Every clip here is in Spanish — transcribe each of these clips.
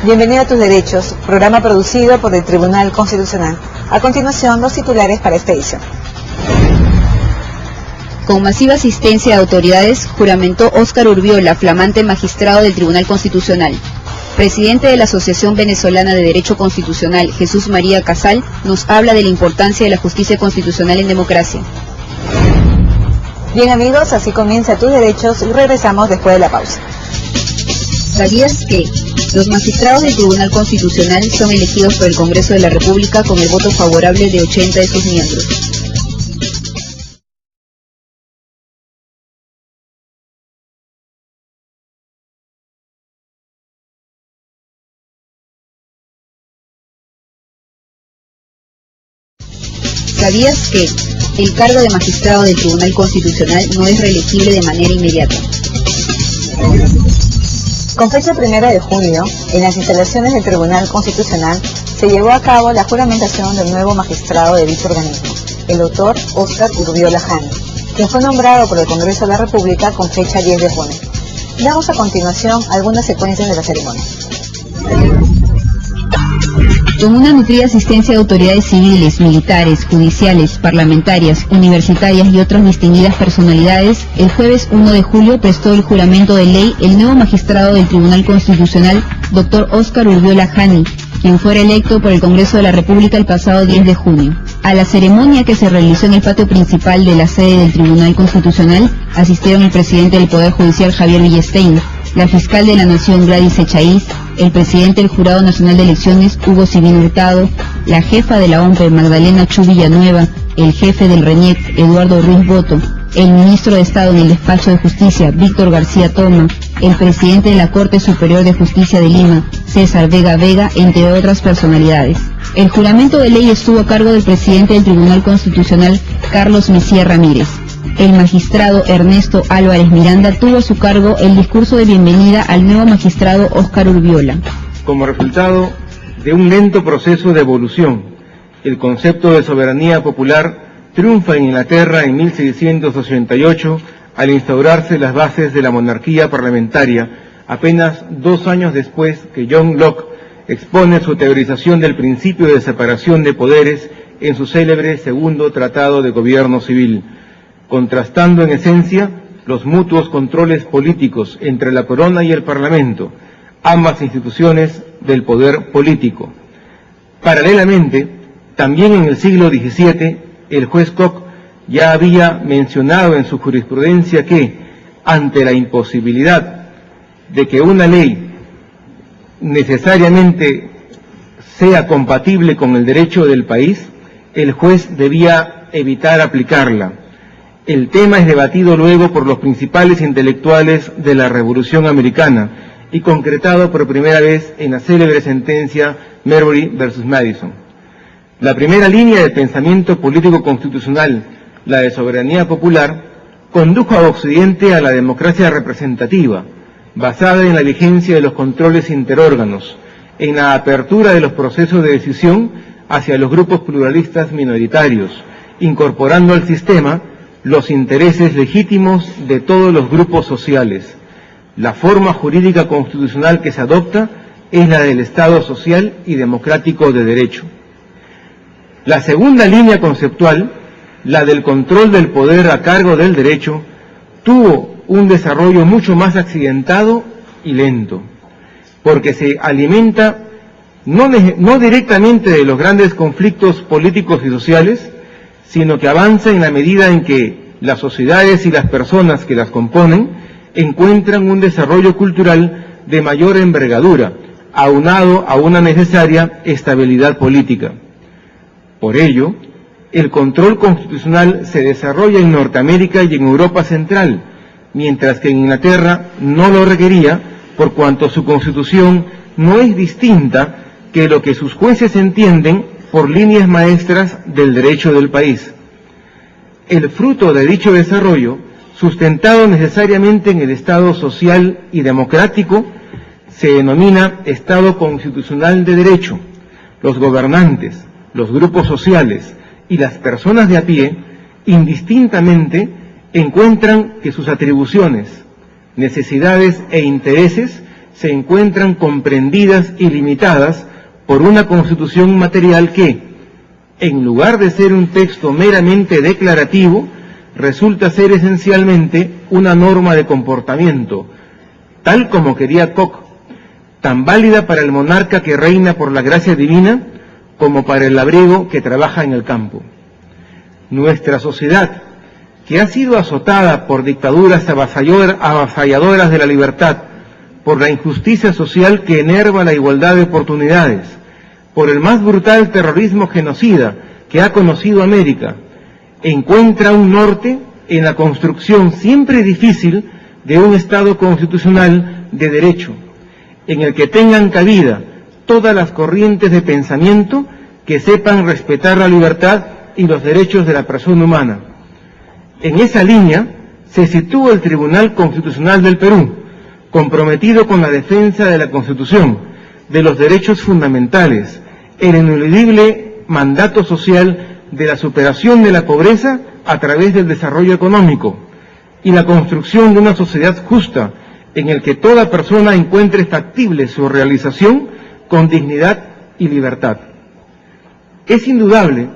Bienvenido a Tus Derechos, programa producido por el Tribunal Constitucional. A continuación, los titulares para esta edición. Con masiva asistencia de autoridades, juramentó Óscar Urbiola, flamante magistrado del Tribunal Constitucional. Presidente de la Asociación Venezolana de Derecho Constitucional, Jesús María Casal, nos habla de la importancia de la justicia constitucional en democracia. Bien amigos, así comienza Tus Derechos y regresamos después de la pausa. ¿Sabías que los magistrados del Tribunal Constitucional son elegidos por el Congreso de la República con el voto favorable de 80 de sus miembros? ¿Sabías que el cargo de magistrado del Tribunal Constitucional no es reelegible de manera inmediata? Con fecha 1 de junio, en las instalaciones del Tribunal Constitucional, se llevó a cabo la juramentación del nuevo magistrado de dicho organismo, el doctor Óscar Urbiola Jani, quien fue nombrado por el Congreso de la República con fecha 10 de junio. Damos a continuación algunas secuencias de la ceremonia. Con una nutrida asistencia de autoridades civiles, militares, judiciales, parlamentarias, universitarias y otras distinguidas personalidades, el jueves 1 de julio prestó el juramento de ley el nuevo magistrado del Tribunal Constitucional, doctor Óscar Urbiola Jani, quien fuera electo por el Congreso de la República el pasado 10 de junio. A la ceremonia, que se realizó en el patio principal de la sede del Tribunal Constitucional, asistieron el presidente del Poder Judicial, Javier Villestein, la fiscal de la Nación, Gladys Echaíz, el presidente del Jurado Nacional de Elecciones, Hugo Civino Hurtado, la jefa de la OMPE, Magdalena Chu Villanueva, el jefe del RENIEC, Eduardo Ruiz Boto, el ministro de Estado en el Despacho de Justicia, Víctor García Toma, el presidente de la Corte Superior de Justicia de Lima, César Vega Vega, entre otras personalidades. El juramento de ley estuvo a cargo del presidente del Tribunal Constitucional, Carlos Messier Ramírez. El magistrado Ernesto Álvarez Miranda tuvo a su cargo el discurso de bienvenida al nuevo magistrado Óscar Urbiola. Como resultado de un lento proceso de evolución, el concepto de soberanía popular triunfa en Inglaterra en 1688 al instaurarse las bases de la monarquía parlamentaria, apenas 2 años después que John Locke expone su teorización del principio de separación de poderes en su célebre segundo Tratado de Gobierno Civil, contrastando en esencia los mutuos controles políticos entre la corona y el Parlamento, ambas instituciones del poder político. Paralelamente, también en el siglo XVII, el juez Koch ya había mencionado en su jurisprudencia que, ante la imposibilidad de que una ley necesariamente sea compatible con el derecho del país, el juez debía evitar aplicarla. El tema es debatido luego por los principales intelectuales de la Revolución Americana y concretado por primera vez en la célebre sentencia Marbury versus Madison. La primera línea del pensamiento político constitucional, la de soberanía popular, condujo a Occidente a la democracia representativa, basada en la vigencia de los controles interórganos, en la apertura de los procesos de decisión hacia los grupos pluralistas minoritarios, incorporando al sistema los intereses legítimos de todos los grupos sociales. La forma jurídica constitucional que se adopta es la del Estado social y democrático de derecho. La segunda línea conceptual, la del control del poder a cargo del derecho, tuvo un desarrollo mucho más accidentado y lento, porque se alimenta no directamente de los grandes conflictos políticos y sociales, sino que avanza en la medida en que las sociedades y las personas que las componen encuentran un desarrollo cultural de mayor envergadura, aunado a una necesaria estabilidad política. Por ello, el control constitucional se desarrolla en Norteamérica y en Europa Central, mientras que en Inglaterra no lo requería, por cuanto su constitución no es distinta que lo que sus jueces entienden por líneas maestras del derecho del país. El fruto de dicho desarrollo, sustentado necesariamente en el Estado social y democrático, se denomina Estado constitucional de derecho. Los gobernantes, los grupos sociales y las personas de a pie, indistintamente, encuentran que sus atribuciones, necesidades e intereses se encuentran comprendidas y limitadas por una Constitución material que, en lugar de ser un texto meramente declarativo, resulta ser esencialmente una norma de comportamiento, tal como quería Koch, tan válida para el monarca que reina por la gracia divina como para el labriego que trabaja en el campo. Nuestra sociedad, que ha sido azotada por dictaduras avasalladoras de la libertad, por la injusticia social que enerva la igualdad de oportunidades, por el más brutal terrorismo genocida que ha conocido América, encuentra un norte en la construcción siempre difícil de un Estado constitucional de derecho, en el que tengan cabida todas las corrientes de pensamiento que sepan respetar la libertad y los derechos de la persona humana. En esa línea se sitúa el Tribunal Constitucional del Perú, comprometido con la defensa de la Constitución, de los derechos fundamentales, el ineludible mandato social de la superación de la pobreza a través del desarrollo económico y la construcción de una sociedad justa en el que toda persona encuentre factible su realización con dignidad y libertad. Es indudable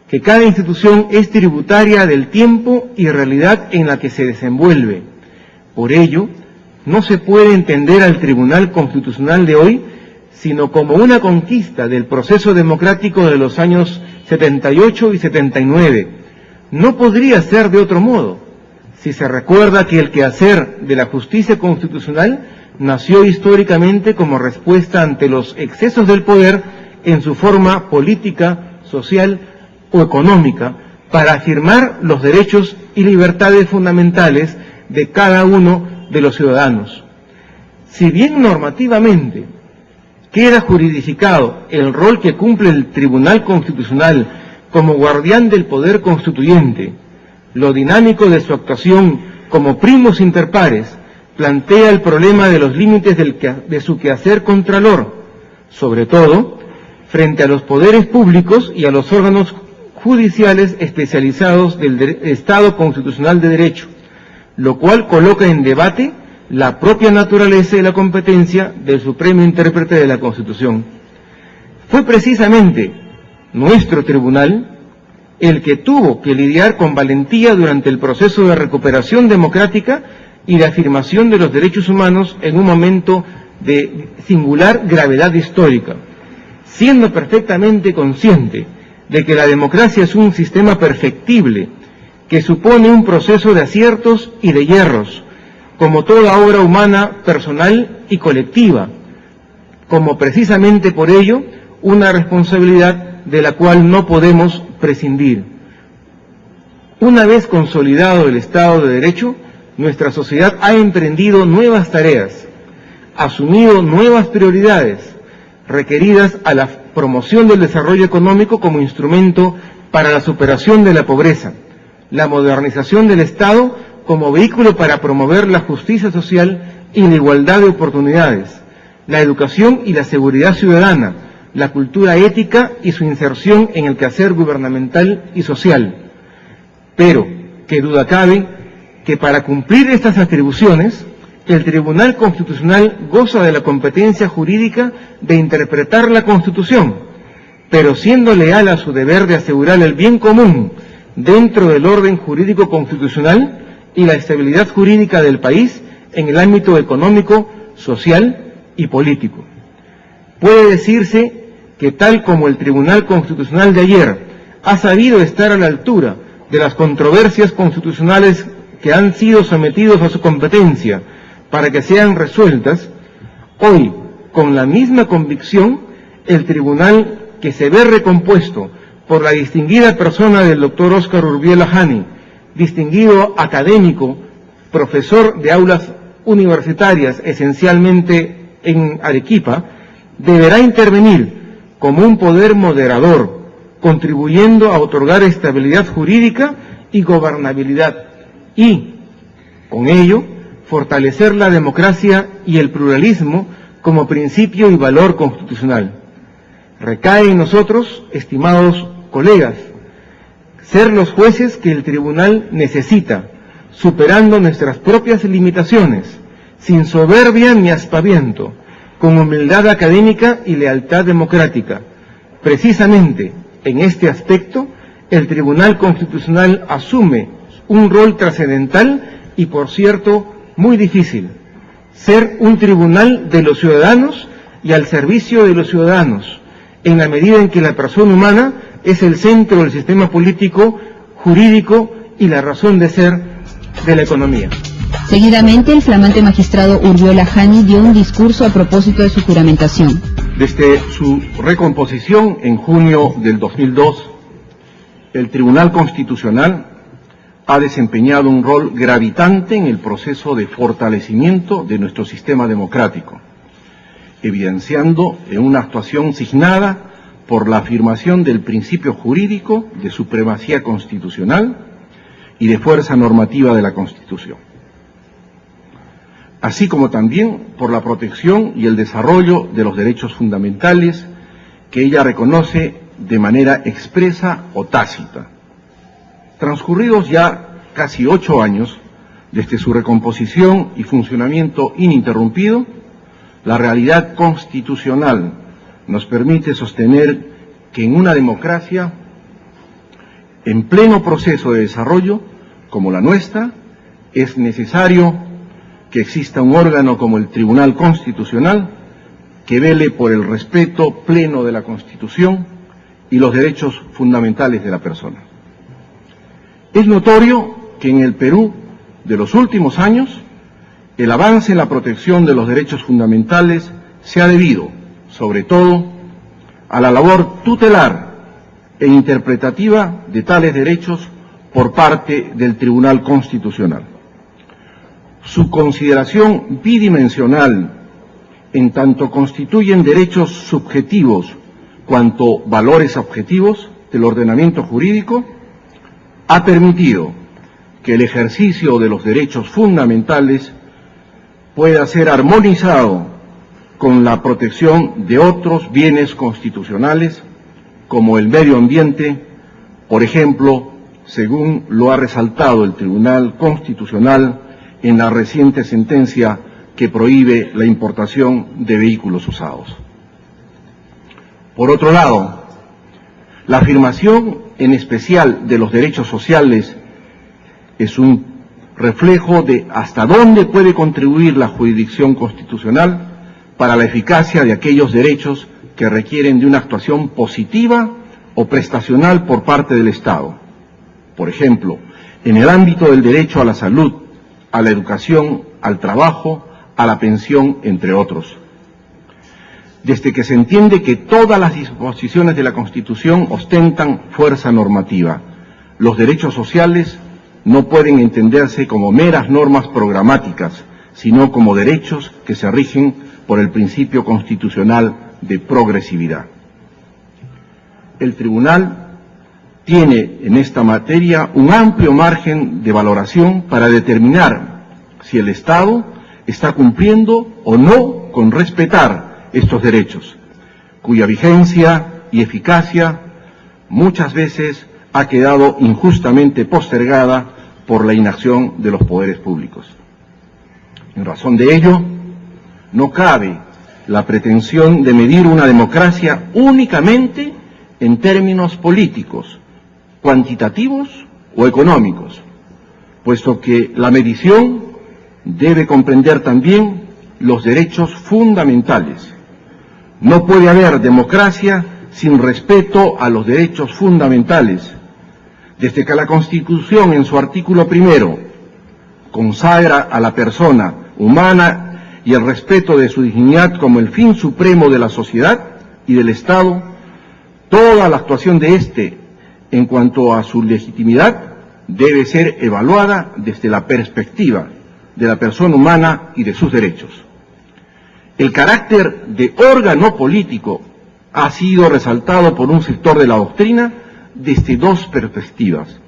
que cada institución es tributaria del tiempo y realidad en la que se desenvuelve. Por ello, no se puede entender al Tribunal Constitucional de hoy sino como una conquista del proceso democrático de los años 78 y 79. No podría ser de otro modo, si se recuerda que el quehacer de la justicia constitucional nació históricamente como respuesta ante los excesos del poder en su forma política, social o económica, para afirmar los derechos y libertades fundamentales de cada uno de los ciudadanos. Si bien normativamente queda juridificado el rol que cumple el Tribunal Constitucional como guardián del poder constituyente, lo dinámico de su actuación como primus inter pares plantea el problema de los límites de su quehacer contralor, sobre todo frente a los poderes públicos y a los órganos judiciales especializados del Estado Constitucional de Derecho, lo cual coloca en debate la propia naturaleza y la competencia del supremo intérprete de la Constitución. Fue precisamente nuestro tribunal el que tuvo que lidiar con valentía durante el proceso de recuperación democrática y de afirmación de los derechos humanos en un momento de singular gravedad histórica, siendo perfectamente consciente de que la democracia es un sistema perfectible, que supone un proceso de aciertos y de yerros, como toda obra humana personal y colectiva, como precisamente por ello una responsabilidad de la cual no podemos prescindir. Una vez consolidado el Estado de Derecho, nuestra sociedad ha emprendido nuevas tareas, asumido nuevas prioridades requeridas a la promoción del desarrollo económico como instrumento para la superación de la pobreza, la modernización del Estado como vehículo para promover la justicia social y la igualdad de oportunidades, la educación y la seguridad ciudadana, la cultura ética y su inserción en el quehacer gubernamental y social. Pero, qué duda cabe, que para cumplir estas atribuciones, el Tribunal Constitucional goza de la competencia jurídica de interpretar la Constitución, pero siendo leal a su deber de asegurar el bien común dentro del orden jurídico constitucional y la estabilidad jurídica del país en el ámbito económico, social y político. Puede decirse que tal como el Tribunal Constitucional de ayer ha sabido estar a la altura de las controversias constitucionales que han sido sometidos a su competencia para que sean resueltas, hoy, con la misma convicción, el tribunal que se ve recompuesto por la distinguida persona del doctor Óscar Urbiela Jani, distinguido académico, profesor de aulas universitarias esencialmente en Arequipa, deberá intervenir como un poder moderador, contribuyendo a otorgar estabilidad jurídica y gobernabilidad, y, con ello, fortalecer la democracia y el pluralismo como principio y valor constitucional. Recae en nosotros, estimados colegas, ser los jueces que el tribunal necesita, superando nuestras propias limitaciones, sin soberbia ni aspaviento, con humildad académica y lealtad democrática. Precisamente en este aspecto, el Tribunal Constitucional asume un rol trascendental y, por cierto, muy difícil: ser un tribunal de los ciudadanos y al servicio de los ciudadanos, en la medida en que la persona humana es el centro del sistema político, jurídico y la razón de ser de la economía. Seguidamente, el flamante magistrado Urbiola Jani dio un discurso a propósito de su juramentación. Desde su recomposición en junio del 2002, el Tribunal Constitucional ha desempeñado un rol gravitante en el proceso de fortalecimiento de nuestro sistema democrático, evidenciando en una actuación signada por la afirmación del principio jurídico de supremacía constitucional y de fuerza normativa de la Constitución, así como también por la protección y el desarrollo de los derechos fundamentales que ella reconoce de manera expresa o tácita. Transcurridos ya casi 8 años desde su recomposición y funcionamiento ininterrumpido, la realidad constitucional nos permite sostener que en una democracia en pleno proceso de desarrollo como la nuestra, es necesario que exista un órgano como el Tribunal Constitucional que vele por el respeto pleno de la Constitución y los derechos fundamentales de la persona. Es notorio que en el Perú de los últimos años el avance en la protección de los derechos fundamentales se ha debido, sobre todo, a la labor tutelar e interpretativa de tales derechos por parte del Tribunal Constitucional. Su consideración bidimensional, en tanto constituyen derechos subjetivos cuanto valores objetivos del ordenamiento jurídico, ha permitido que el ejercicio de los derechos fundamentales pueda ser armonizado con la protección de otros bienes constitucionales, como el medio ambiente, por ejemplo, según lo ha resaltado el Tribunal Constitucional en la reciente sentencia que prohíbe la importación de vehículos usados. Por otro lado, la afirmación en especial de los derechos sociales es un reflejo de hasta dónde puede contribuir la jurisdicción constitucional para la eficacia de aquellos derechos que requieren de una actuación positiva o prestacional por parte del Estado. Por ejemplo, en el ámbito del derecho a la salud, a la educación, al trabajo, a la pensión, entre otros. Desde que se entiende que todas las disposiciones de la Constitución ostentan fuerza normativa, los derechos sociales no pueden entenderse como meras normas programáticas, sino como derechos que se rigen por el principio constitucional de progresividad. El Tribunal tiene en esta materia un amplio margen de valoración para determinar si el Estado está cumpliendo o no con respetar estos derechos, cuya vigencia y eficacia muchas veces ha quedado injustamente postergada por la inacción de los poderes públicos. En razón de ello, no cabe la pretensión de medir una democracia únicamente en términos políticos, cuantitativos o económicos, puesto que la medición debe comprender también los derechos fundamentales. No puede haber democracia sin respeto a los derechos fundamentales. Desde que la Constitución, en su artículo 1, consagra a la persona humana y el respeto de su dignidad como el fin supremo de la sociedad y del Estado, toda la actuación de éste en cuanto a su legitimidad debe ser evaluada desde la perspectiva de la persona humana y de sus derechos. El carácter de órgano político ha sido resaltado por un sector de la doctrina desde dos perspectivas.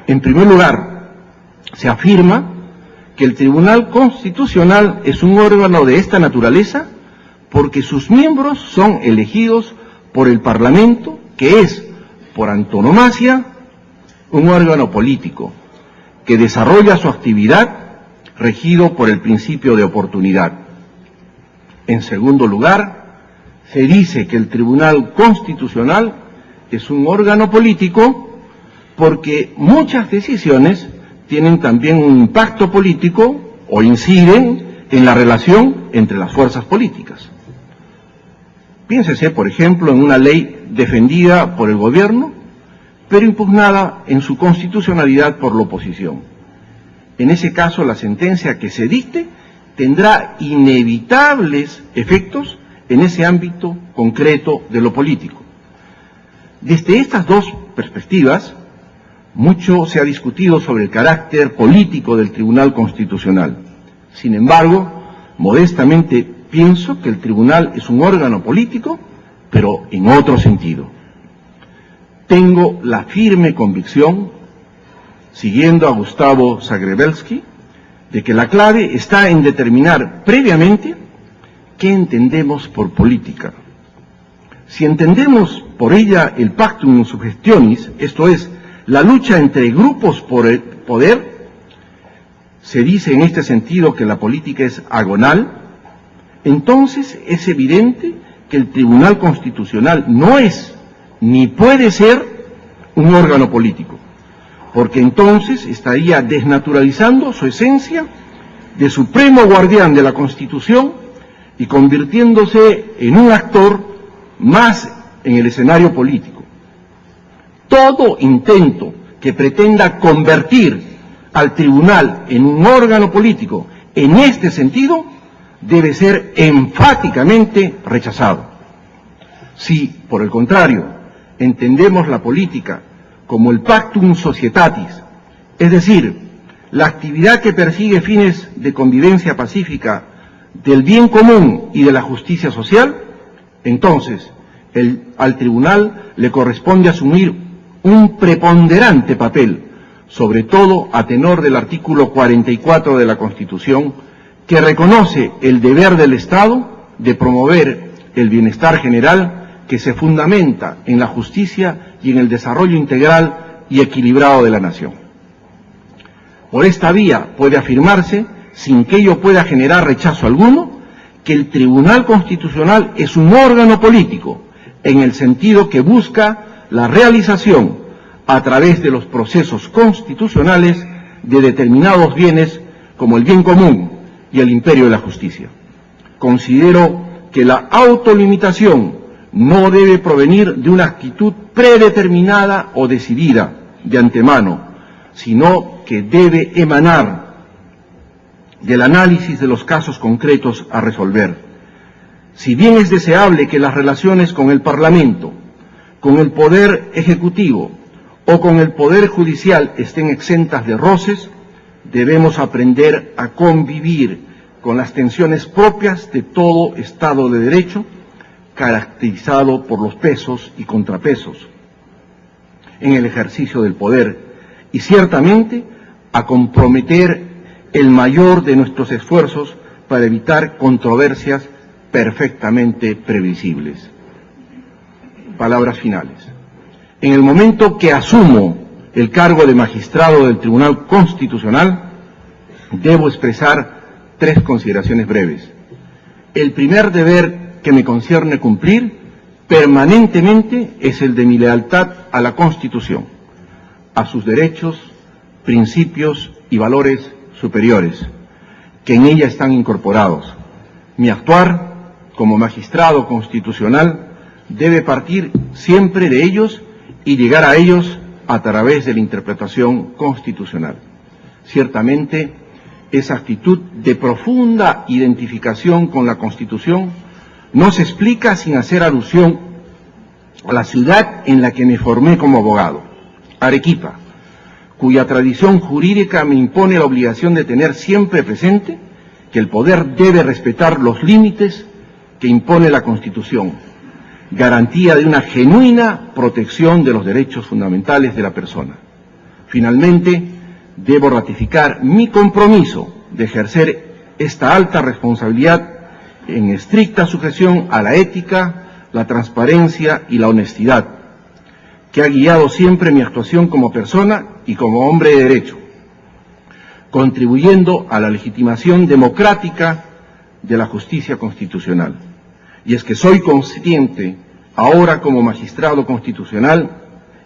En primer lugar, se afirma que el Tribunal Constitucional es un órgano de esta naturaleza porque sus miembros son elegidos por el Parlamento, que es, por antonomasia, un órgano político, que desarrolla su actividad regido por el principio de oportunidad. En segundo lugar, se dice que el Tribunal Constitucional es un órgano político porque muchas decisiones tienen también un impacto político o inciden en la relación entre las fuerzas políticas. Piénsese, por ejemplo, en una ley defendida por el gobierno, pero impugnada en su constitucionalidad por la oposición. En ese caso, la sentencia que se dicte tendrá inevitables efectos en ese ámbito concreto de lo político. Desde estas dos perspectivas, mucho se ha discutido sobre el carácter político del Tribunal Constitucional. Sin embargo, modestamente pienso que el Tribunal es un órgano político, pero en otro sentido. Tengo la firme convicción, siguiendo a Gustavo Zagrebelsky, de que la clave está en determinar previamente qué entendemos por política. Si entendemos por ella el pactum suggestionis, esto es, la lucha entre grupos por el poder, se dice en este sentido que la política es agonal, entonces es evidente que el Tribunal Constitucional no es ni puede ser un órgano político, porque entonces estaría desnaturalizando su esencia de supremo guardián de la Constitución y convirtiéndose en un actor más en el escenario político. Todo intento que pretenda convertir al tribunal en un órgano político en este sentido debe ser enfáticamente rechazado. Si, por el contrario, entendemos la política como el pactum societatis, es decir, la actividad que persigue fines de convivencia pacífica del bien común y de la justicia social, entonces al tribunal le corresponde asumir un preponderante papel, sobre todo a tenor del artículo 44 de la Constitución, que reconoce el deber del Estado de promover el bienestar general que se fundamenta en la justicia y en el desarrollo integral y equilibrado de la nación. Por esta vía puede afirmarse, sin que ello pueda generar rechazo alguno, que el Tribunal Constitucional es un órgano político, en el sentido que busca la realización, a través de los procesos constitucionales, de determinados bienes como el bien común y el imperio de la justicia. Considero que la autolimitación no debe provenir de una actitud predeterminada o decidida de antemano, sino que debe emanar del análisis de los casos concretos a resolver. Si bien es deseable que las relaciones con el Parlamento, con el Poder Ejecutivo o con el Poder Judicial estén exentas de roces, debemos aprender a convivir con las tensiones propias de todo Estado de Derecho, caracterizado por los pesos y contrapesos en el ejercicio del poder, y ciertamente a comprometer el mayor de nuestros esfuerzos para evitar controversias perfectamente previsibles. Palabras finales. En el momento que asumo el cargo de magistrado del Tribunal Constitucional, debo expresar 3 consideraciones breves. El primer deber que me concierne cumplir permanentemente es el de mi lealtad a la Constitución, a sus derechos, principios y valores superiores, que en ella están incorporados. Mi actuar como magistrado constitucional debe partir siempre de ellos y llegar a ellos a través de la interpretación constitucional. Ciertamente, esa actitud de profunda identificación con la Constitución no se explica sin hacer alusión a la ciudad en la que me formé como abogado, Arequipa, cuya tradición jurídica me impone la obligación de tener siempre presente que el poder debe respetar los límites que impone la Constitución, garantía de una genuina protección de los derechos fundamentales de la persona. Finalmente, debo ratificar mi compromiso de ejercer esta alta responsabilidad en estricta sujeción a la ética, la transparencia y la honestidad, que ha guiado siempre mi actuación como persona y como hombre de derecho. contribuyendo a la legitimación democrática de la justicia constitucional. Y es que soy consciente, ahora como magistrado constitucional,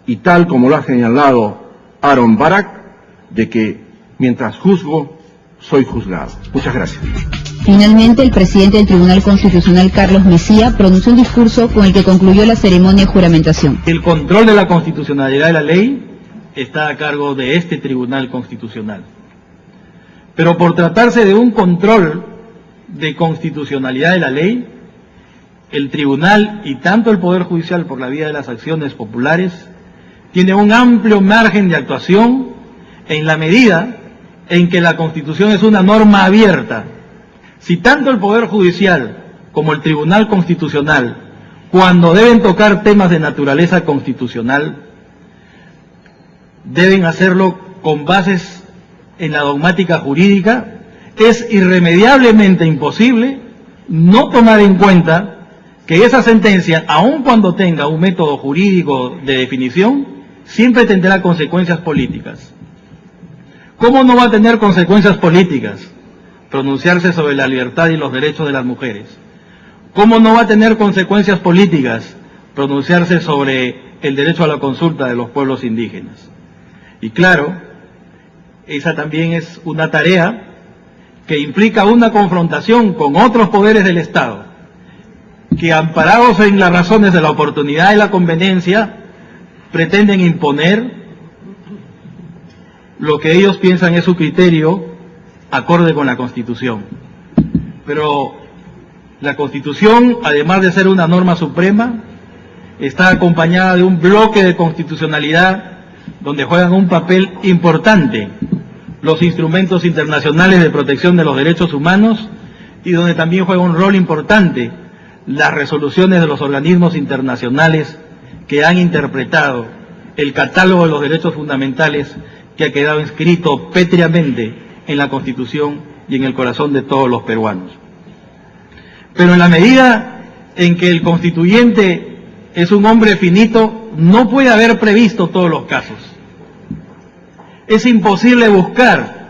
y tal como lo ha señalado Aaron Barak, de que mientras juzgo, soy juzgado. Muchas gracias. Finalmente, el presidente del Tribunal Constitucional, Carlos Mejía, pronunció un discurso con el que concluyó la ceremonia de juramentación. El control de la constitucionalidad de la ley está a cargo de este Tribunal Constitucional. Pero por tratarse de un control de constitucionalidad de la ley, el Tribunal y tanto el Poder Judicial por la vía de las acciones populares tiene un amplio margen de actuación en la medida en que la Constitución es una norma abierta. Si tanto el Poder Judicial como el Tribunal Constitucional, cuando deben tocar temas de naturaleza constitucional, deben hacerlo con bases en la dogmática jurídica, es irremediablemente imposible no tomar en cuenta que esa sentencia, aun cuando tenga un método jurídico de definición, siempre tendrá consecuencias políticas. ¿Cómo no va a tener consecuencias políticas pronunciarse sobre la libertad y los derechos de las mujeres? ¿Cómo no va a tener consecuencias políticas pronunciarse sobre el derecho a la consulta de los pueblos indígenas? Y claro, esa también es una tarea que implica una confrontación con otros poderes del Estado, que amparados en las razones de la oportunidad y la conveniencia, pretenden imponer lo que ellos piensan es su criterio acorde con la Constitución. Pero la Constitución, además de ser una norma suprema, está acompañada de un bloque de constitucionalidad donde juegan un papel importante los instrumentos internacionales de protección de los derechos humanos y donde también juega un rol importante las resoluciones de los organismos internacionales que han interpretado el catálogo de los derechos fundamentales que ha quedado inscrito pétreamente en la Constitución y en el corazón de todos los peruanos. Pero en la medida en que el constituyente es un hombre finito, no puede haber previsto todos los casos. Es imposible buscar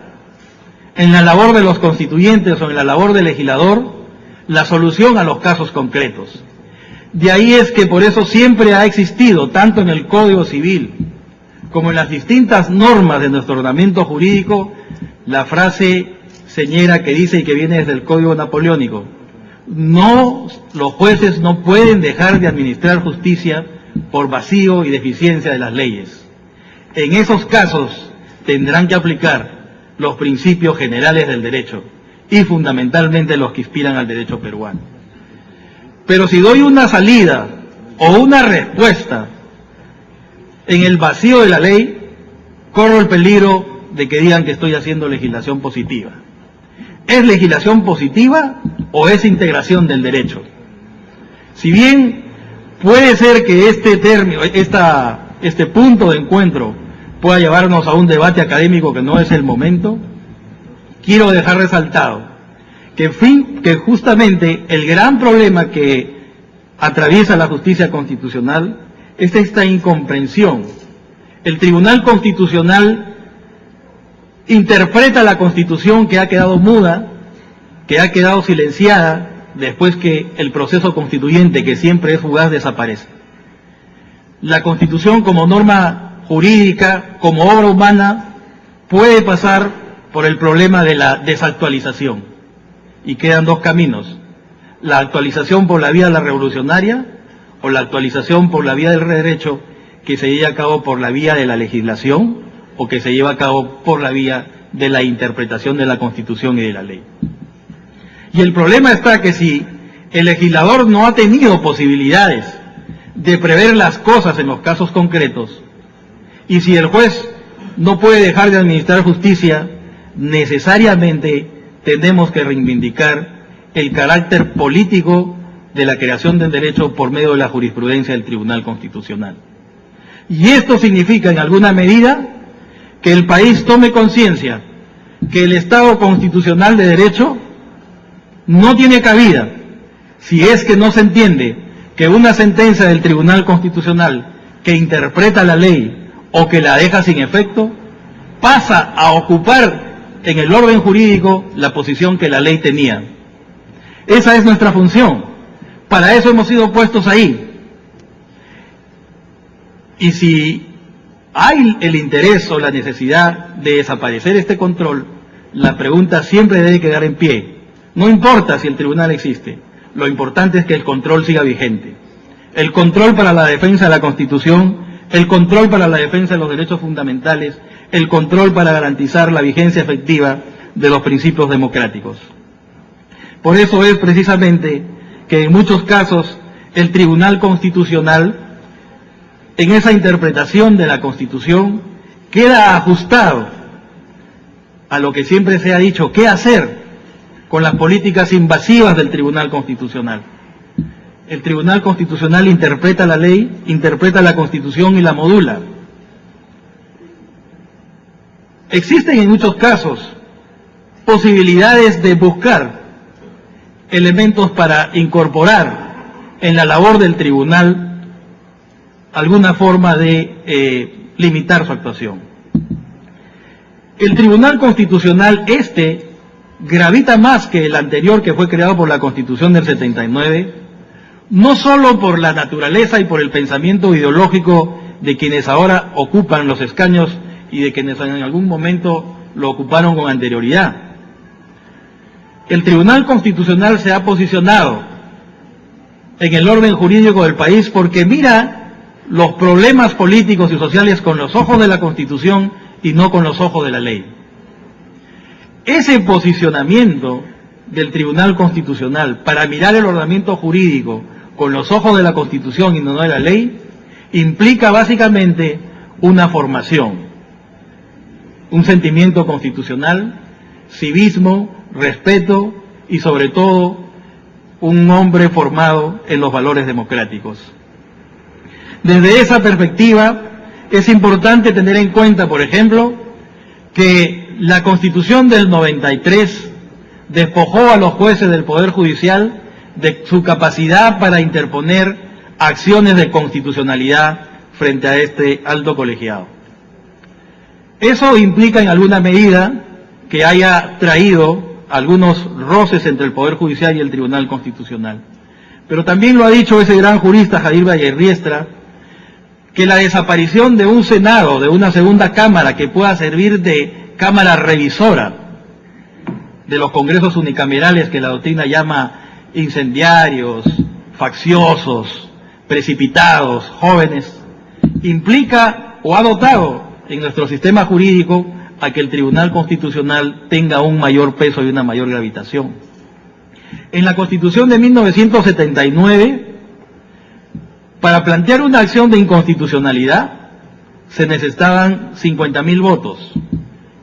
en la labor de los constituyentes o en la labor del legislador la solución a los casos concretos. De ahí es que por eso siempre ha existido, tanto en el Código Civil como en las distintas normas de nuestro ordenamiento jurídico, la frase señera que dice y que viene desde el Código Napoleónico: no, los jueces no pueden dejar de administrar justicia por vacío y deficiencia de las leyes. En esos casos tendrán que aplicar los principios generales del derecho y fundamentalmente los que inspiran al derecho peruano. Pero si doy una salida o una respuesta en el vacío de la ley, corro el peligro de que digan que estoy haciendo legislación positiva. ¿Es legislación positiva o es integración del derecho? Si bien puede ser que este punto de encuentro pueda llevarnos a un debate académico que no es el momento, quiero dejar resaltado que justamente el gran problema que atraviesa la justicia constitucional es esta incomprensión. El Tribunal Constitucional interpreta la Constitución que ha quedado muda, que ha quedado silenciada después que el proceso constituyente, que siempre es fugaz, desaparece. La Constitución como norma jurídica, como obra humana, puede pasar por el problema de la desactualización. Y quedan dos caminos: la actualización por la vía de la revolucionaria o la actualización por la vía del derecho, que se lleva a cabo por la vía de la legislación o que se lleva a cabo por la vía de la interpretación de la Constitución y de la ley. Y el problema está que si el legislador no ha tenido posibilidades de prever las cosas en los casos concretos, y si el juez no puede dejar de administrar justicia, necesariamente tenemos que reivindicar el carácter político de la creación del derecho por medio de la jurisprudencia del Tribunal Constitucional. Y esto significa, en alguna medida, que el país tome conciencia que el Estado constitucional de derecho no tiene cabida si es que no se entiende que una sentencia del Tribunal Constitucional que interpreta la ley o que la deja sin efecto pasa a ocupar en el orden jurídico la posición que la ley tenía. Esa es nuestra función. Para eso hemos sido puestos ahí. Y si hay el interés o la necesidad de desaparecer este control, la pregunta siempre debe quedar en pie. No importa si el tribunal existe, lo importante es que el control siga vigente. El control para la defensa de la Constitución, el control para la defensa de los derechos fundamentales, el control para garantizar la vigencia efectiva de los principios democráticos. Por eso es precisamente que en muchos casos el Tribunal Constitucional, en esa interpretación de la Constitución, queda ajustado a lo que siempre se ha dicho, qué hacer con las políticas invasivas del Tribunal Constitucional. El Tribunal Constitucional interpreta la ley, interpreta la Constitución y la modula. Existen en muchos casos posibilidades de buscar elementos para incorporar en la labor del tribunal alguna forma de limitar su actuación. El Tribunal Constitucional gravita más que el anterior, que fue creado por la Constitución del 79, no solo por la naturaleza y por el pensamiento ideológico de quienes ahora ocupan los escaños y de quienes en algún momento lo ocuparon con anterioridad. El Tribunal Constitucional se ha posicionado en el orden jurídico del país porque mira los problemas políticos y sociales con los ojos de la Constitución y no con los ojos de la ley. Ese posicionamiento del Tribunal Constitucional para mirar el ordenamiento jurídico con los ojos de la Constitución y no de la ley, implica básicamente una formación, un sentimiento constitucional, civismo, respeto y sobre todo un hombre formado en los valores democráticos. Desde esa perspectiva es importante tener en cuenta, por ejemplo, que la Constitución del 93 despojó a los jueces del Poder Judicial de su capacidad para interponer acciones de constitucionalidad frente a este alto colegiado. Eso implica en alguna medida que haya traído algunos roces entre el Poder Judicial y el Tribunal Constitucional. Pero también lo ha dicho ese gran jurista Jadir Vallerriestra, que la desaparición de un Senado, de una segunda Cámara que pueda servir de Cámara revisora de los congresos unicamerales que la doctrina llama incendiarios, facciosos, precipitados, jóvenes, implica o ha dotado en nuestro sistema jurídico a que el Tribunal Constitucional tenga un mayor peso y una mayor gravitación. En la Constitución de 1979, para plantear una acción de inconstitucionalidad, se necesitaban 50.000 votos.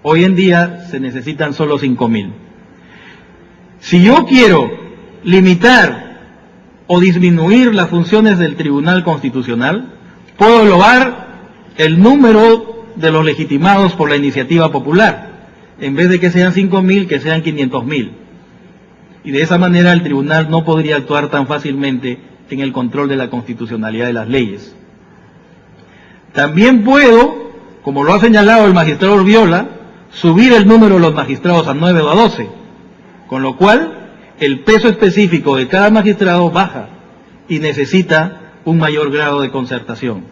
Hoy en día se necesitan solo 5.000. Si yo quiero limitar o disminuir las funciones del Tribunal Constitucional, puedo lograr el número de los legitimados por la iniciativa popular. En vez de que sean 5.000, que sean 500.000. Y de esa manera el tribunal no podría actuar tan fácilmente en el control de la constitucionalidad de las leyes. También puedo, como lo ha señalado el magistrado Urbiola, subir el número de los magistrados a 9 o a 12, con lo cual el peso específico de cada magistrado baja y necesita un mayor grado de concertación.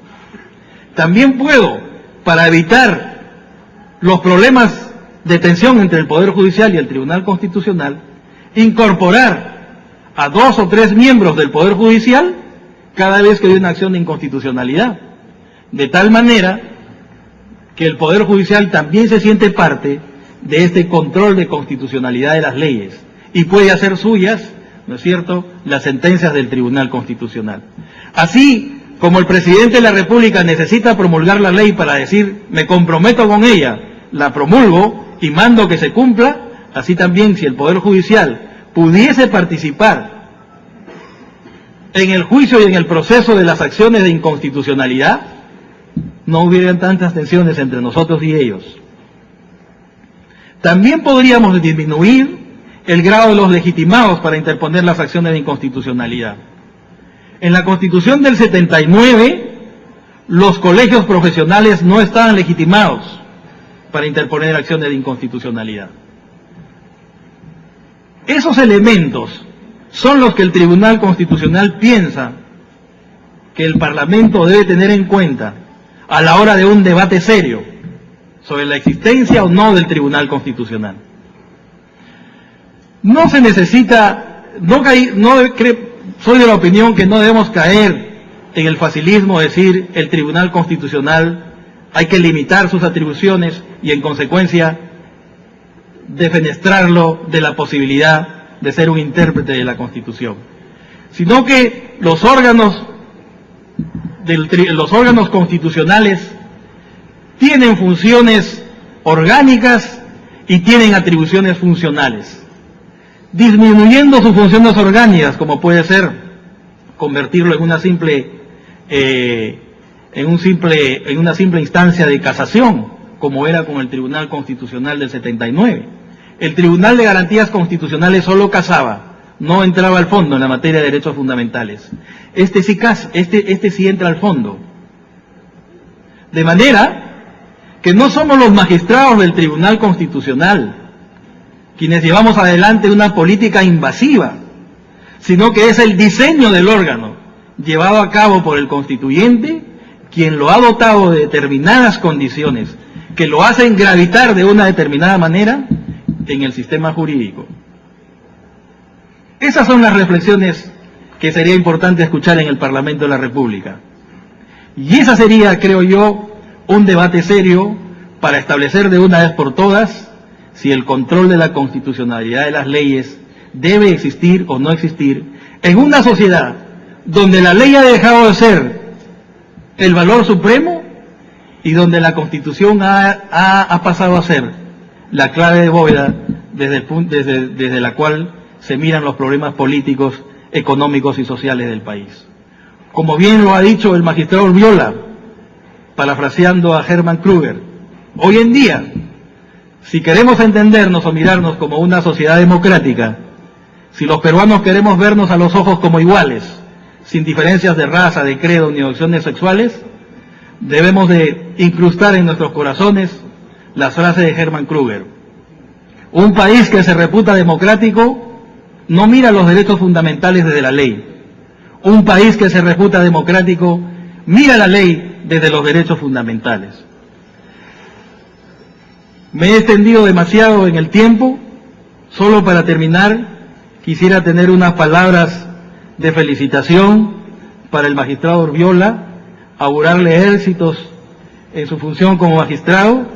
También puedo, para evitar los problemas de tensión entre el Poder Judicial y el Tribunal Constitucional, incorporar a 2 o 3 miembros del Poder Judicial cada vez que hay una acción de inconstitucionalidad, de tal manera que el Poder Judicial también se siente parte de este control de constitucionalidad de las leyes y puede hacer suyas, ¿no es cierto?, las sentencias del Tribunal Constitucional. Así como el presidente de la República necesita promulgar la ley para decir, me comprometo con ella, la promulgo y mando que se cumpla, así también si el Poder Judicial pudiese participar en el juicio y en el proceso de las acciones de inconstitucionalidad, no hubieran tantas tensiones entre nosotros y ellos. También podríamos disminuir el grado de los legitimados para interponer las acciones de inconstitucionalidad. En la Constitución del 79, los colegios profesionales no estaban legitimados para interponer acciones de inconstitucionalidad. Esos elementos son los que el Tribunal Constitucional piensa que el Parlamento debe tener en cuenta a la hora de un debate serio sobre la existencia o no del Tribunal Constitucional. No se necesita, soy de la opinión que no debemos caer en el facilismo de decir el Tribunal Constitucional hay que limitar sus atribuciones y en consecuencia defenestrarlo de la posibilidad de ser un intérprete de la Constitución, sino que los órganos constitucionales tienen funciones orgánicas y tienen atribuciones funcionales. Disminuyendo sus funciones orgánicas, como puede ser convertirlo en una simple instancia de casación, como era con el Tribunal Constitucional del 79. El Tribunal de Garantías Constitucionales solo casaba, no entraba al fondo en la materia de derechos fundamentales. Este sí entra al fondo. De manera que no somos los magistrados del Tribunal Constitucional quienes llevamos adelante una política invasiva, sino que es el diseño del órgano llevado a cabo por el constituyente quien lo ha dotado de determinadas condiciones que lo hacen gravitar de una determinada manera en el sistema jurídico. Esas son las reflexiones que sería importante escuchar en el Parlamento de la República. Y esa sería, creo yo, un debate serio para establecer de una vez por todas si el control de la constitucionalidad de las leyes debe existir o no existir en una sociedad donde la ley ha dejado de ser el valor supremo y donde la Constitución ha pasado a ser la clave de bóveda desde la cual se miran los problemas políticos, económicos y sociales del país. Como bien lo ha dicho el magistrado Urbiola, parafraseando a Hermann Krüger, hoy en día, si queremos entendernos o mirarnos como una sociedad democrática, si los peruanos queremos vernos a los ojos como iguales, sin diferencias de raza, de credo ni opciones sexuales, debemos de incrustar en nuestros corazones las frases de Hermann Krüger. Un país que se reputa democrático no mira los derechos fundamentales desde la ley. Un país que se reputa democrático mira la ley desde los derechos fundamentales. Me he extendido demasiado en el tiempo. Solo para terminar, quisiera tener unas palabras de felicitación para el magistrado Urbiola, augurarle éxitos en su función como magistrado,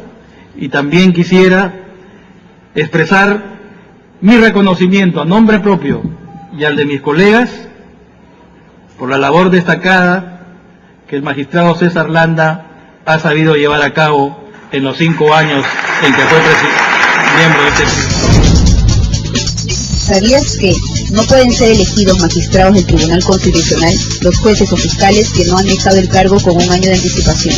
y también quisiera expresar mi reconocimiento a nombre propio y al de mis colegas por la labor destacada que el magistrado César Landa ha sabido llevar a cabo en los 5 años en que fue miembro de este tribunal. ¿Sabías que no pueden ser elegidos magistrados del Tribunal Constitucional los jueces o fiscales que no han dejado el cargo con un año de anticipación?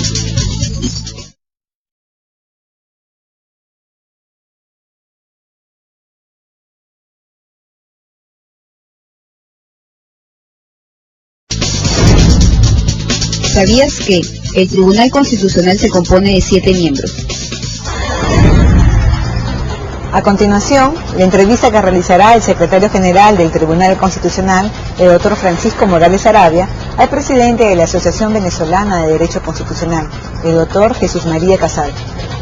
¿Sabías que el Tribunal Constitucional se compone de 7 miembros? A continuación, la entrevista que realizará el secretario general del Tribunal Constitucional, el doctor Francisco Morales Arabia, al presidente de la Asociación Venezolana de Derecho Constitucional, el doctor Jesús María Casal.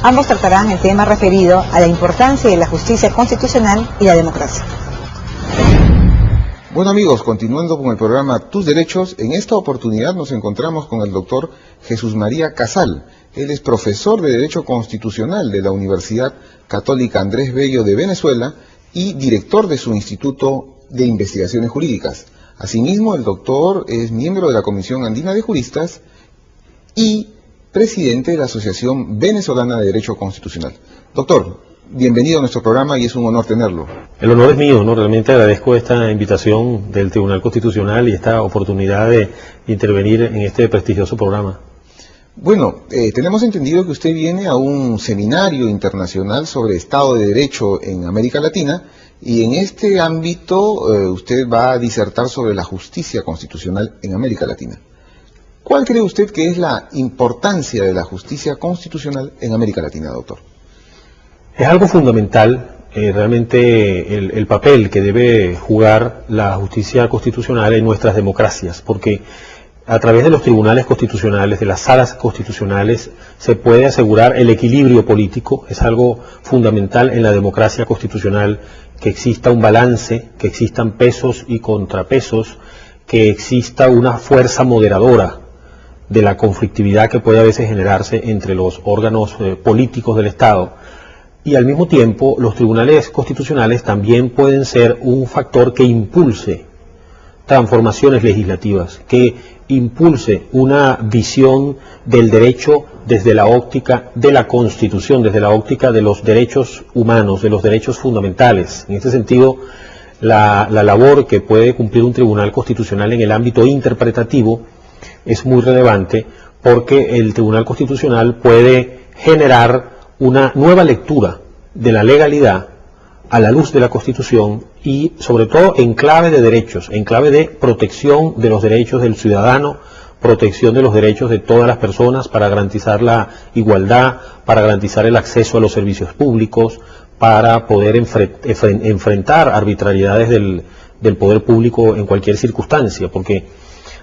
Ambos tratarán el tema referido a la importancia de la justicia constitucional y la democracia. Bueno amigos, continuando con el programa Tus Derechos, en esta oportunidad nos encontramos con el doctor Jesús María Casal. Él es profesor de Derecho Constitucional de la Universidad Católica Andrés Bello de Venezuela y director de su Instituto de Investigaciones Jurídicas. Asimismo, el doctor es miembro de la Comisión Andina de Juristas y presidente de la Asociación Venezolana de Derecho Constitucional. Doctor, bienvenido a nuestro programa y es un honor tenerlo. El honor es mío, ¿no? Realmente agradezco esta invitación del Tribunal Constitucional y esta oportunidad de intervenir en este prestigioso programa. Bueno, tenemos entendido que usted viene a un seminario internacional sobre Estado de Derecho en América Latina y en este ámbito usted va a disertar sobre la justicia constitucional en América Latina. ¿Cuál cree usted que es la importancia de la justicia constitucional en América Latina, doctor? Es algo fundamental, realmente el papel que debe jugar la justicia constitucional en nuestras democracias, porque a través de los tribunales constitucionales, de las salas constitucionales, se puede asegurar el equilibrio político. Es algo fundamental en la democracia constitucional que exista un balance, que existan pesos y contrapesos, que exista una fuerza moderadora de la conflictividad que puede a veces generarse entre los órganos políticos del Estado. Y al mismo tiempo, los tribunales constitucionales también pueden ser un factor que impulse transformaciones legislativas, que impulse una visión del derecho desde la óptica de la Constitución, desde la óptica de los derechos humanos, de los derechos fundamentales. En este sentido, la labor que puede cumplir un tribunal constitucional en el ámbito interpretativo es muy relevante, porque el tribunal constitucional puede generar una nueva lectura de la legalidad a la luz de la Constitución y sobre todo en clave de derechos, en clave de protección de los derechos del ciudadano, protección de los derechos de todas las personas para garantizar la igualdad, para garantizar el acceso a los servicios públicos, para poder enfrentar arbitrariedades del poder público en cualquier circunstancia, porque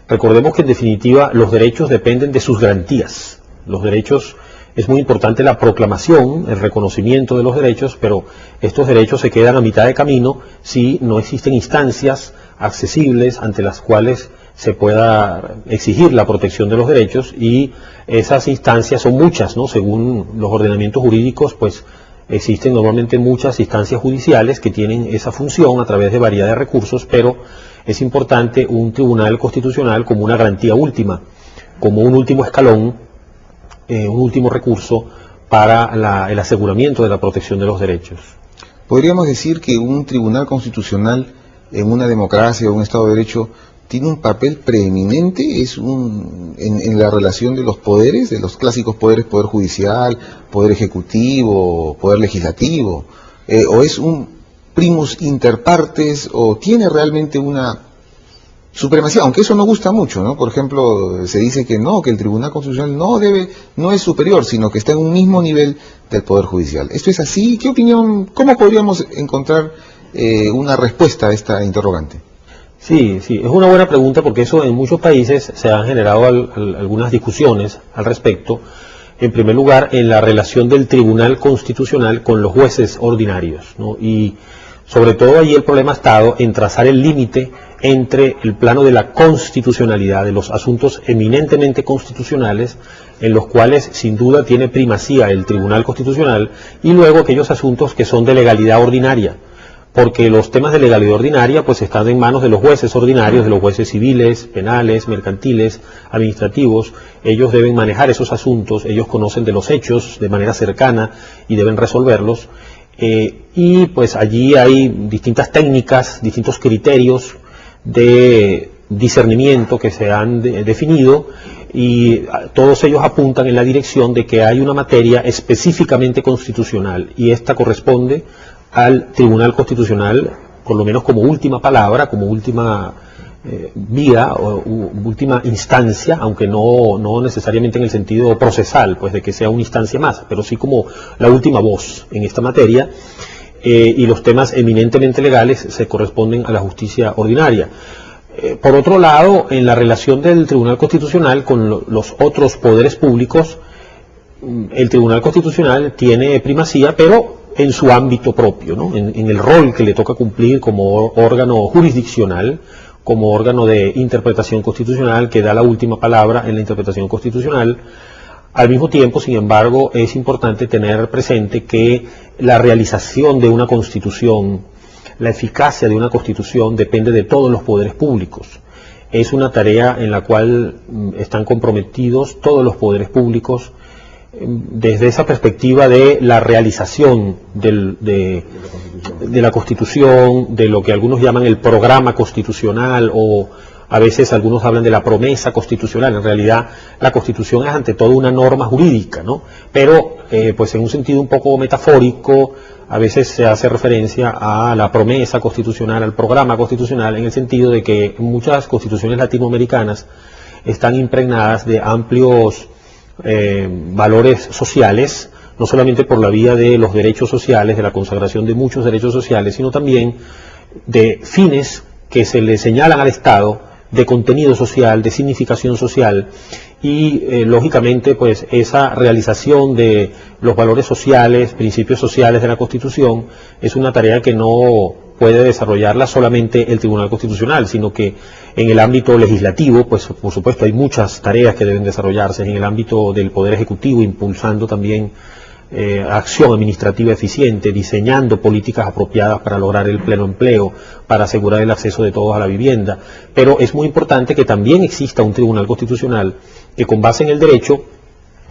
recordemos que en definitiva los derechos dependen de sus garantías. Los derechos, es muy importante la proclamación, el reconocimiento de los derechos, pero estos derechos se quedan a mitad de camino si no existen instancias accesibles ante las cuales se pueda exigir la protección de los derechos, y esas instancias son muchas, ¿no? Según los ordenamientos jurídicos, pues existen normalmente muchas instancias judiciales que tienen esa función a través de variedad de recursos, pero es importante un tribunal constitucional como una garantía última, como un último escalón, un último recurso para el aseguramiento de la protección de los derechos. ¿Podríamos decir que un tribunal constitucional en una democracia o un Estado de Derecho tiene un papel preeminente en la relación de los poderes, de los clásicos poderes, poder judicial, poder ejecutivo, poder legislativo, o es un primus inter partes, o tiene realmente una supremacía, aunque eso no gusta mucho, ¿no? Por ejemplo, se dice que no, que el Tribunal Constitucional no es superior, sino que está en un mismo nivel del Poder Judicial. ¿Esto es así? ¿Qué opinión, cómo podríamos encontrar una respuesta a esta interrogante? Sí, es una buena pregunta, porque eso en muchos países se han generado algunas discusiones al respecto. En primer lugar, en la relación del Tribunal Constitucional con los jueces ordinarios, ¿no? Y sobre todo allí el problema ha estado en trazar el límite entre el plano de la constitucionalidad, de los asuntos eminentemente constitucionales, en los cuales sin duda tiene primacía el Tribunal Constitucional, y luego aquellos asuntos que son de legalidad ordinaria, porque los temas de legalidad ordinaria pues están en manos de los jueces ordinarios, de los jueces civiles, penales, mercantiles, administrativos. Ellos deben manejar esos asuntos, ellos conocen de los hechos de manera cercana y deben resolverlos. Y pues allí hay distintas técnicas, distintos criterios de discernimiento que se han definido, y todos ellos apuntan en la dirección de que hay una materia específicamente constitucional, y esta corresponde al Tribunal Constitucional, por lo menos como última palabra, como última vía o última instancia, aunque no necesariamente en el sentido procesal, pues de que sea una instancia más, pero sí como la última voz en esta materia, y los temas eminentemente legales se corresponden a la justicia ordinaria. Por otro lado, en la relación del Tribunal Constitucional con los otros poderes públicos, el Tribunal Constitucional tiene primacía, pero en su ámbito propio, ¿no? En el rol que le toca cumplir como órgano jurisdiccional, como órgano de interpretación constitucional que da la última palabra en la interpretación constitucional. Al mismo tiempo, sin embargo, es importante tener presente que la realización de una constitución, la eficacia de una constitución depende de todos los poderes públicos. Es una tarea en la cual están comprometidos todos los poderes públicos desde esa perspectiva de la realización de la Constitución, de lo que algunos llaman el programa constitucional, o a veces algunos hablan de la promesa constitucional. En realidad la Constitución es ante todo una norma jurídica, ¿no? Pero pues en un sentido un poco metafórico a veces se hace referencia a la promesa constitucional, al programa constitucional, en el sentido de que muchas constituciones latinoamericanas están impregnadas de amplios valores sociales, no solamente por la vía de los derechos sociales, de la consagración de muchos derechos sociales, sino también de fines que se le señalan al Estado, de contenido social, de significación social, y lógicamente pues esa realización de los valores sociales, principios sociales de la Constitución es una tarea que no puede desarrollarla solamente el Tribunal Constitucional, sino que en el ámbito legislativo, pues por supuesto hay muchas tareas que deben desarrollarse, en el ámbito del Poder Ejecutivo, impulsando también acción administrativa eficiente, diseñando políticas apropiadas para lograr el pleno empleo, para asegurar el acceso de todos a la vivienda. Pero es muy importante que también exista un Tribunal Constitucional que con base en el derecho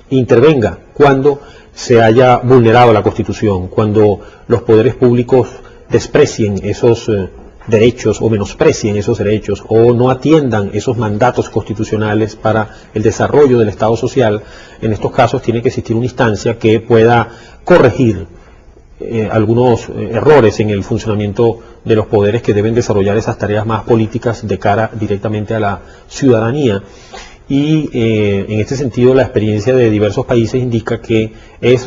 intervenga cuando se haya vulnerado la Constitución, cuando los poderes públicos desprecien esos derechos o menosprecien esos derechos o no atiendan esos mandatos constitucionales para el desarrollo del Estado social. En estos casos tiene que existir una instancia que pueda corregir algunos errores en el funcionamiento de los poderes que deben desarrollar esas tareas más políticas de cara directamente a la ciudadanía. Y en este sentido la experiencia de diversos países indica que es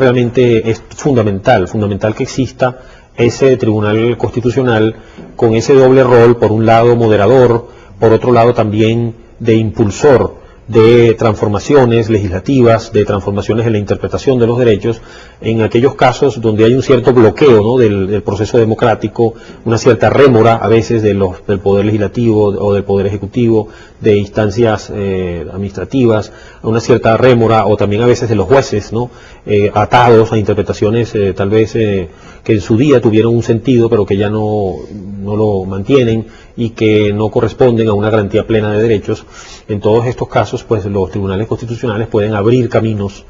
fundamental que exista ese Tribunal Constitucional con ese doble rol, por un lado moderador, por otro lado también de impulsor de transformaciones legislativas, de transformaciones en la interpretación de los derechos, en aquellos casos donde hay un cierto bloqueo, ¿no?, del proceso democrático, una cierta rémora a veces del Poder Legislativo o del Poder Ejecutivo, de instancias administrativas, una cierta rémora, o también a veces de los jueces, ¿no?, atados a interpretaciones tal vez que en su día tuvieron un sentido, pero que ya no lo mantienen y que no corresponden a una garantía plena de derechos. En todos estos casos, pues los tribunales constitucionales pueden abrir caminos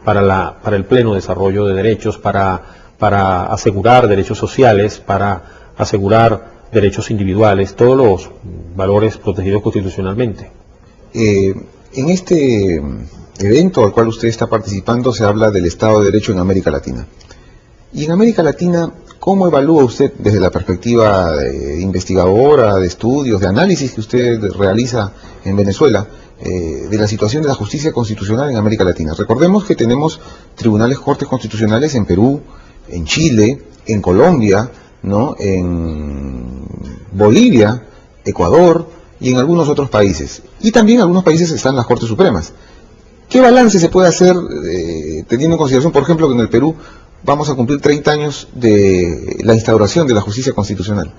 para el pleno desarrollo de derechos, para asegurar derechos sociales, para asegurar derechos individuales, todos los valores protegidos constitucionalmente. En este evento al cual usted está participando se habla del Estado de Derecho en América Latina. Y en América Latina, ¿cómo evalúa usted desde la perspectiva investigadora, de estudios, de análisis que usted realiza en Venezuela, de la situación de la justicia constitucional en América Latina? Recordemos que tenemos tribunales, cortes constitucionales en Perú, en Chile, en Colombia, ¿no?, en Bolivia, Ecuador y en algunos otros países. Y también en algunos países están las Cortes Supremas. ¿Qué balance se puede hacer teniendo en consideración, por ejemplo, que en el Perú vamos a cumplir 30 años de la instauración de la justicia constitucional?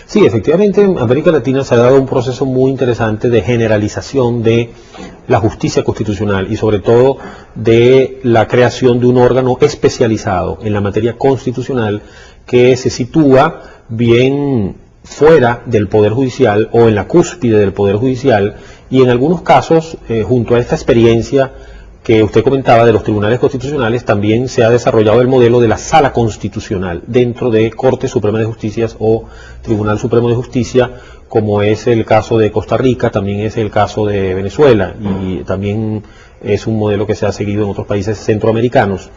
Sí, efectivamente en América Latina se ha dado un proceso muy interesante de generalización de la justicia constitucional y sobre todo de la creación de un órgano especializado en la materia constitucional que se sitúa bien fuera del Poder Judicial o en la cúspide del Poder Judicial, y en algunos casos, junto a esta experiencia que usted comentaba de los tribunales constitucionales, también se ha desarrollado el modelo de la Sala Constitucional dentro de Corte Suprema de Justicia o Tribunal Supremo de Justicia, como es el caso de Costa Rica, también es el caso de Venezuela, y también es un modelo que se ha seguido en otros países centroamericanos,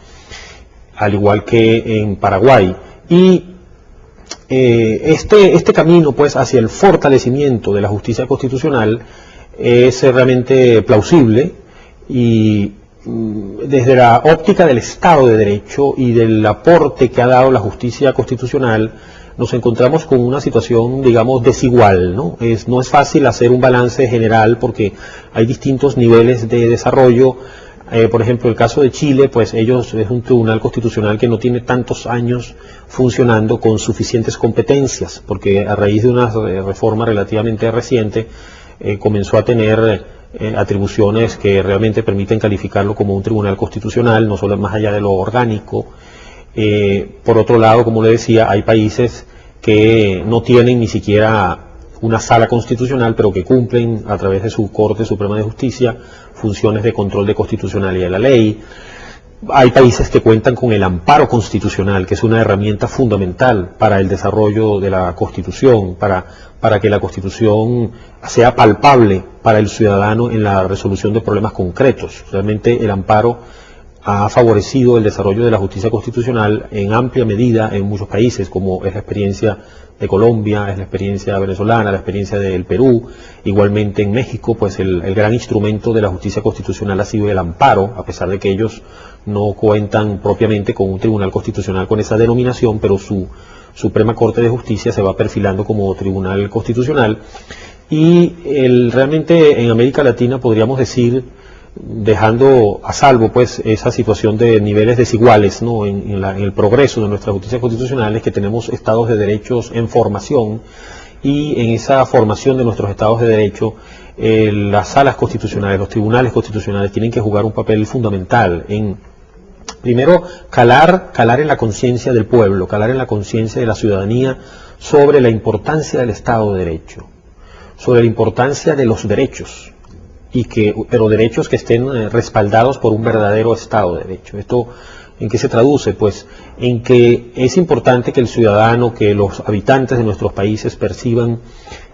al igual que en Paraguay. Y este camino pues hacia el fortalecimiento de la justicia constitucional es realmente plausible, y desde la óptica del Estado de Derecho y del aporte que ha dado la justicia constitucional, nos encontramos con una situación, digamos, desigual, ¿no? No es fácil hacer un balance general porque hay distintos niveles de desarrollo. Por ejemplo, el caso de Chile, pues es un tribunal constitucional que no tiene tantos años funcionando con suficientes competencias, porque a raíz de una reforma relativamente reciente comenzó a tener atribuciones que realmente permiten calificarlo como un tribunal constitucional, no solo más allá de lo orgánico. Por otro lado, como le decía, hay países que no tienen ni siquiera una sala constitucional, pero que cumplen a través de su Corte Suprema de Justicia funciones de control de constitucionalidad de la ley. Hay países que cuentan con el amparo constitucional, que es una herramienta fundamental para el desarrollo de la Constitución, para que la Constitución sea palpable para el ciudadano en la resolución de problemas concretos. Realmente el amparo ha favorecido el desarrollo de la justicia constitucional en amplia medida en muchos países, como es la experiencia de Colombia, es la experiencia venezolana, la experiencia del Perú. Igualmente en México, pues el gran instrumento de la justicia constitucional ha sido el amparo, a pesar de que ellos no cuentan propiamente con un tribunal constitucional con esa denominación, pero su Suprema Corte de Justicia se va perfilando como tribunal constitucional. Y realmente en América Latina podríamos decir, dejando a salvo pues esa situación de niveles desiguales, ¿no?, en el progreso de nuestra justicia constitucional, es que tenemos estados de derechos en formación, y en esa formación de nuestros estados de derecho las salas constitucionales, los tribunales constitucionales tienen que jugar un papel fundamental en, primero, calar en la conciencia del pueblo, calar en la conciencia de la ciudadanía sobre la importancia del Estado de Derecho, sobre la importancia de los derechos, pero derechos que estén respaldados por un verdadero Estado de Derecho. ¿Esto en qué se traduce? Pues en que es importante que el ciudadano, que los habitantes de nuestros países perciban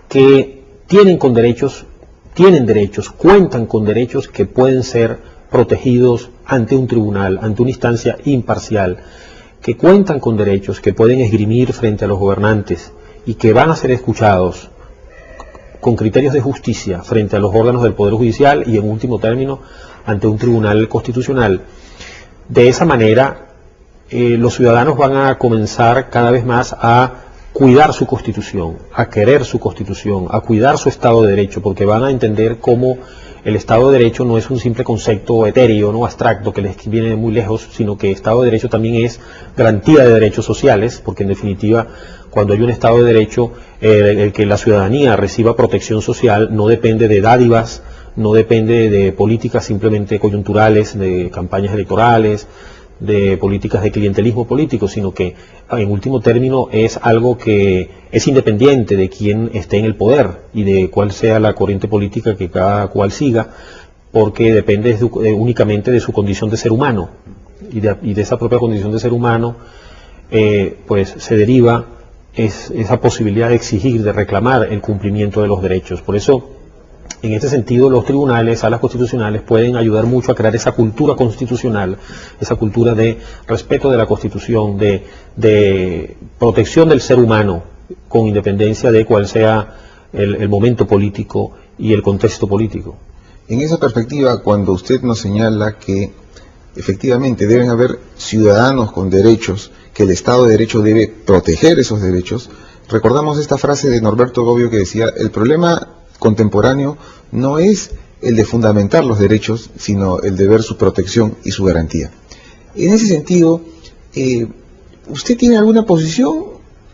que tienen derechos, cuentan con derechos que pueden ser protegidos ante un tribunal, ante una instancia imparcial, que cuentan con derechos que pueden esgrimir frente a los gobernantes y que van a ser escuchados con criterios de justicia frente a los órganos del Poder Judicial y en último término ante un tribunal constitucional. De esa manera los ciudadanos van a comenzar cada vez más a cuidar su Constitución, a querer su Constitución, a cuidar su Estado de Derecho, porque van a entender cómo el Estado de Derecho no es un simple concepto etéreo, no abstracto, que les viene de muy lejos, sino que Estado de Derecho también es garantía de derechos sociales, porque en definitiva, cuando hay un Estado de Derecho, el que la ciudadanía reciba protección social no depende de dádivas, no depende de políticas simplemente coyunturales, de campañas electorales, de políticas de clientelismo político, sino que en último término es algo que es independiente de quién esté en el poder y de cuál sea la corriente política que cada cual siga, porque depende únicamente de su condición de ser humano, y de esa propia condición de ser humano pues se deriva esa posibilidad de exigir, de reclamar el cumplimiento de los derechos. Por eso, en este sentido, los tribunales, salas constitucionales pueden ayudar mucho a crear esa cultura constitucional, esa cultura de respeto de la Constitución, de protección del ser humano, con independencia de cuál sea el momento político y el contexto político. En esa perspectiva, cuando usted nos señala que efectivamente deben haber ciudadanos con derechos, que el Estado de Derecho debe proteger esos derechos, recordamos esta frase de Norberto Bobbio que decía: el problema contemporáneo no es el de fundamentar los derechos, sino el de ver su protección y su garantía. En ese sentido, ¿usted tiene alguna posición